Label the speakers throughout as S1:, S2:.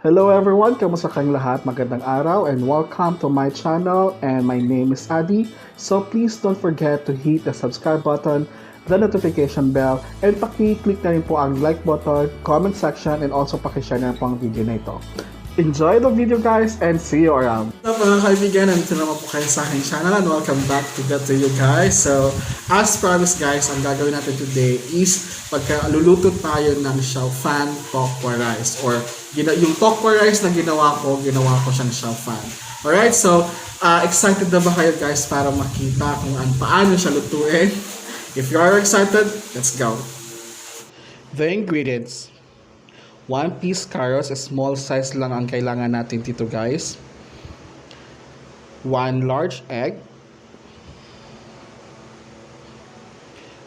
S1: Hello everyone, kamusta kayong lahat? Magandang araw and welcome to my channel, and my name is Adi. So please don't forget to hit the subscribe button, the notification bell, and paki-click na rin po ang like button, comment section, and also paki-share na po ang video na ito. Enjoy the video guys and see you around.
S2: What's up mga kaibigan? Nandito naman po kayo sa aking channel and welcome back to the video guys. So, as promised guys, ang gagawin natin today is luluto tayo ng Chao Fan Tokwa rice, or yung Tokwa rice na ginawa ko siyang Chao Fan. Alright, so excited na ba kayo guys para makita kung paano siya lutuin? If you are excited, let's go!
S1: The ingredients: 1 piece carrots, small size lang ang kailangan natin dito guys. 1 large egg.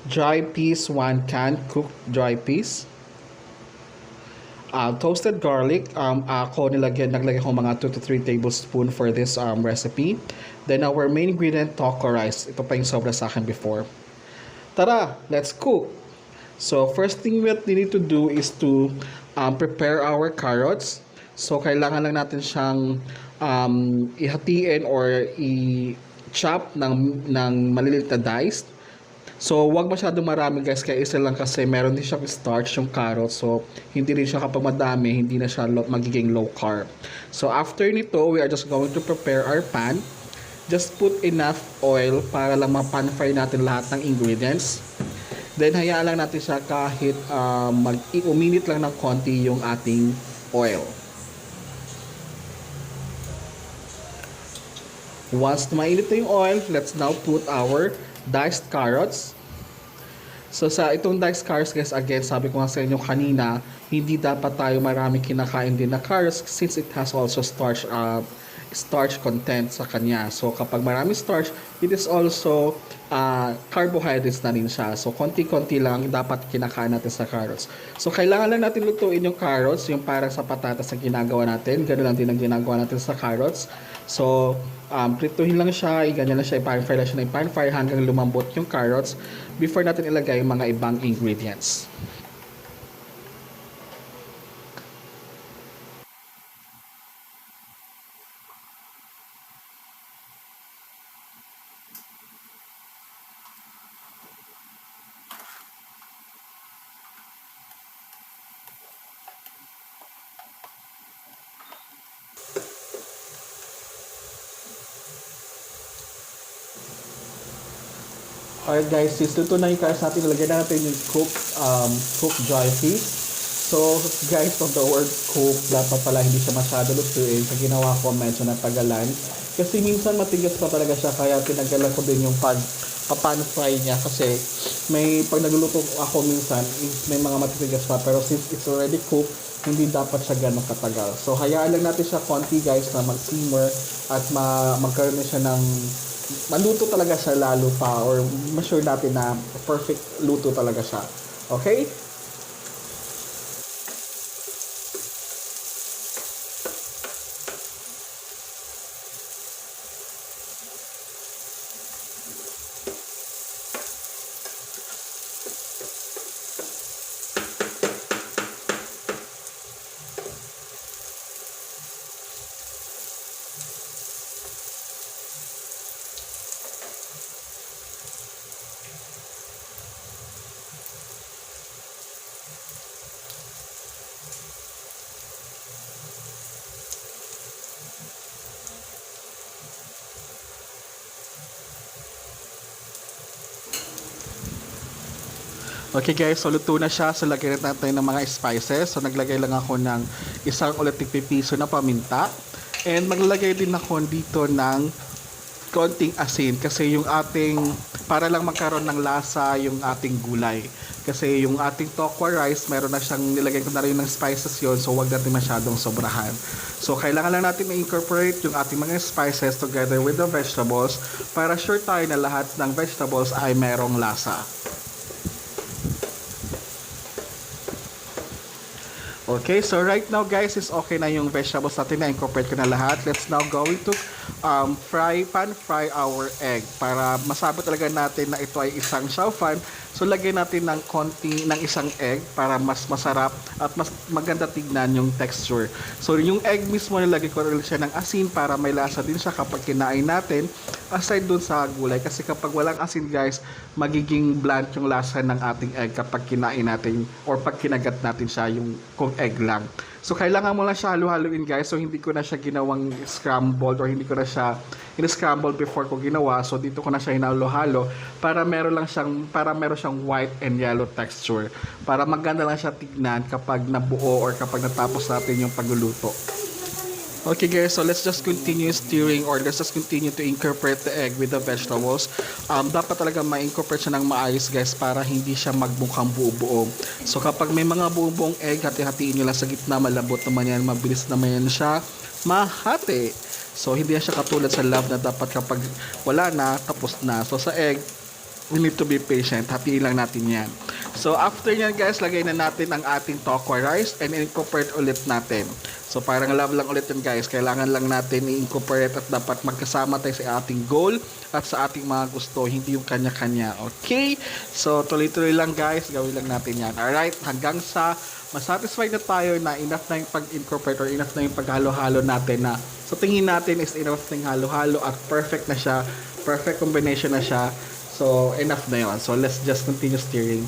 S1: Dry peas, 1 can cooked dry peas. Toasted garlic, ako naglagay ko mga 2 to 3 tablespoon for this recipe. Then our main ingredient, Tokwa rice. Ito pa yung sobra sa akin before. Tara, let's cook! So first thing what we need to do is to prepare our carrots. So kailangan lang natin siyang ihatiin or i-chop ng maliliit na dice. So wag masyadong marami guys, kaya isa lang kasi meron din siyang starch yung carrot. So hindi rin siya, kapag madami, hindi na siya magiging low carb. So after nito, we are just going to prepare our pan. Just put enough oil para lang ma-pan fry natin lahat ng ingredients. Then hayaan lang natin siya kahit uminit lang ng konti yung ating oil. Once mainit na yung oil, let's now put our diced carrots. So sa itong diced carrots guys, again, sabi ko nga sa inyo kanina, hindi dapat tayo marami kinakain din na carrots since it has also starch content sa kanya. So kapag marami starch, it is also carbohydrates na rin siya. So konti-konti lang dapat kinakain natin sa carrots. So kailangan lang natin lutuin yung carrots, yung parang sa patatas na ginagawa natin. Ganun lang din ang ginagawa natin sa carrots. So prituhin lang siya, ganyan lang siya, i-pan fry lang siya ng pan fry hanggang lumambot yung carrots before natin ilagay yung mga ibang ingredients. Alright guys, since luto na yung carrots natin, nilagyan na natin yung cooked dry peas. So guys, from the word cook, dapat pala hindi siya masyado lutuin. Sa ginawa ko, medyo natagalan. Kasi minsan matigas pa talaga siya, kaya tinagalan ko din yung pan fry niya. Kasi pag nagluluto ako minsan, may mga matitigas pa. Pero since it's already cooked, hindi dapat siya ganun katagal. So hayaan lang natin siya konti guys na mag-simmer at magkaroon na siya ng maluto talaga siya lalo pa, or ma-sure natin na perfect luto talaga siya. Okay? Okay guys, so luto na siya. So lagyan natin ng mga spices. So naglagay lang ako ng isang ulit piso na paminta. And maglalagay din ako dito ng konting asin. Kasi yung ating, para lang magkaroon ng lasa yung ating gulay. Kasi yung ating Tokwa rice, meron na siyang, nilagay ko na rin ng spices yon. So wag natin masyadong sobrahan. So kailangan lang natin i-incorporate yung ating mga spices together with the vegetables para sure tayo na lahat ng vegetables ay merong lasa. Okay, so right now guys is okay na yung vegetables natin, na incorporate ko na lahat. Let's now going to pan fry our egg para masabi talaga natin na ito ay isang Chao Fan. So lagyan natin ng konti ng isang egg para mas masarap at mas maganda tignan yung texture. So yung egg mismo, nilagay ko rin siya ng asin para may lasa din siya kapag kinain natin, aside dun sa gulay, kasi kapag walang asin guys, magiging bland yung lasa ng ating egg kapag kinain natin or pag kinagat natin siya yung kung egg lang. So kailangan mo lang siya halo-haloin guys. So hindi ko na siya ginawang scrambled or hindi ko na siya in-scramble before ko ginawa. So dito ko na siya hinalo-halo para meron siyang white and yellow texture. Para maganda lang siya tignan kapag nabuo or kapag natapos natin yung pagluluto. Okay guys, so let's just continue stirring or let's just continue to incorporate the egg with the vegetables. Dapat talaga ma-incorporate siya ng maayos guys para hindi siya magmukhang buo-buo. So kapag may mga buong egg, hati-hatiin nyo lang sa gitna, malambot naman yan, mabilis naman yan siya mahati. So hindi siya katulad sa love na dapat kapag wala na, tapos na. So sa egg, we need to be patient, hatiin lang natin yan. So after nyan guys, lagay na natin ang ating Tokwa rice and incorporate ulit natin. So parang love lang ulit yan guys, kailangan lang natin i-incorporate at dapat magkasama tayo sa ating goal at sa ating mga gusto, hindi yung kanya-kanya. Okay? So tuloy-tuloy lang guys, gawin lang natin yan. Alright, hanggang sa masatisfied na tayo na enough na yung pag-incorporate or enough na yung paghalo-halo natin, na so tingin natin is enough na yung halo-halo at perfect na siya, perfect combination na siya. So enough na yun. So let's just continue stirring.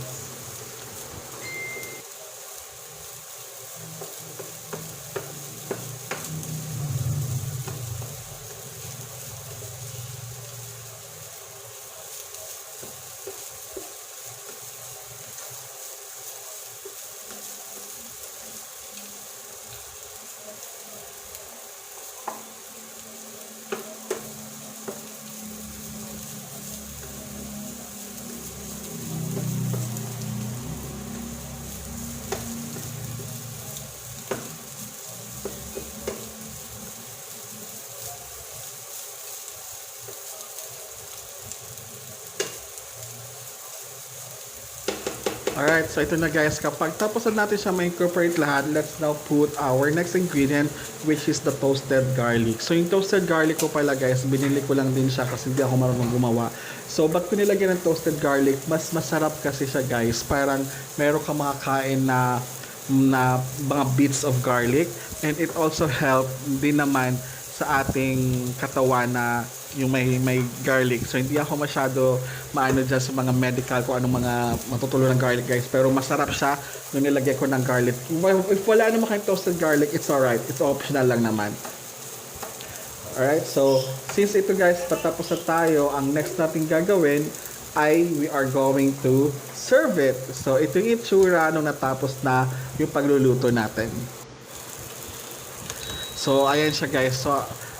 S1: Alright, so ito na guys, kapag tapos na natin siya ma-incorporate lahat, let's now put our next ingredient, which is the toasted garlic. So yung toasted garlic ko pala guys, binili ko lang din siya kasi hindi ako marunong gumawa. So ba't ko nilagyan ng toasted garlic? Mas masarap kasi siya guys, parang meron ka makakain na mga bits of garlic, and it also help din naman sa ating katawan na yung may garlic. So hindi ako masyado maano dyan sa mga medical kung anong mga matutulong ng garlic guys, pero masarap siya nung nilagay ko ng garlic. If wala naman kayong toasted garlic, it's alright, it's optional lang naman. Alright, so since ito guys, patapos na tayo, ang next natin gagawin ay we are going to serve it. So ito yung itsura nung natapos na yung pagluluto natin. So ayan siya guys.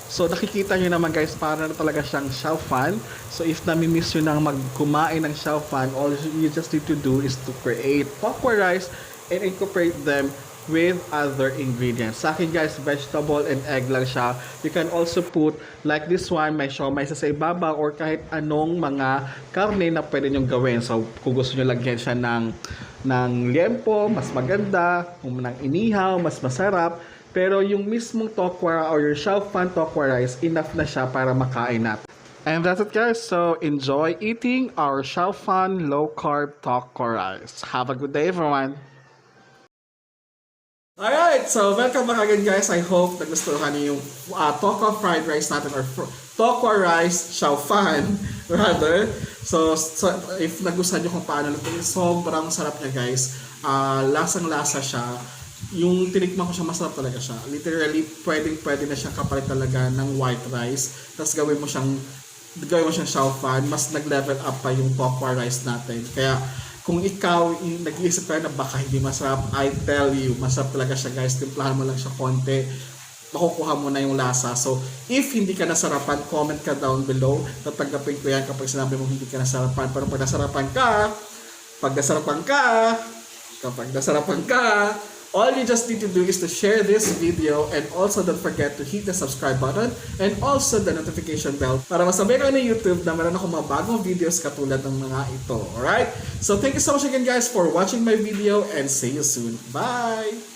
S1: So nakikita nyo naman guys, para na talaga siyang Chao Fan. So if nami-miss nyo nang kumain ng Chao Fan, all you just need to do is to create Tokwa rice and incorporate them with other ingredients. Sa akin guys, vegetable and egg lang siya. You can also put like this one, may siomai sa ibabaw or kahit anong mga karne na pwede nyong gawin. So kung gusto nyo lagyan siya ng liempo, mas maganda. Kung ng inihaw, mas masarap. Pero yung mismong Tokwa or your Chao Fan Tokwa rice, enough na siya para makain natin. And that's it guys. So enjoy eating our Chao Fan Low Carb Tokwa rice. Have a good day everyone.
S2: Alright, so welcome back again guys. I hope nagustuhan niyo yung Tokwa fried rice natin or Tokwa rice Chao Fan rather. So if nagustuhan niyo kung paano lutuin, sobrang sarap niya guys. Lasang-lasa siya. Yung tinikman ko siya, masarap talaga siya. Literally, pwede na siyang kapalit talaga ng white rice. Tapos gawin mo siyang Chao Fan, mas nag-level up pa yung Tokwa rice natin. Kaya kung ikaw nag-iisip ka na baka hindi masarap, I tell you, masarap talaga siya guys. Timplahan mo lang siya konti, makukuha mo na yung lasa. So if hindi ka nasarapan, comment ka down below. Tatanggapin ko yan kapag sinabi mo hindi ka nasarapan. Pero kapag nasarapan ka, all you just need to do is to share this video, and also don't forget to hit the subscribe button and also the notification bell para masabi kayo ng YouTube na meron akong mga bagong videos katulad ng mga ito. Alright? So thank you so much again guys for watching my video, and see you soon. Bye!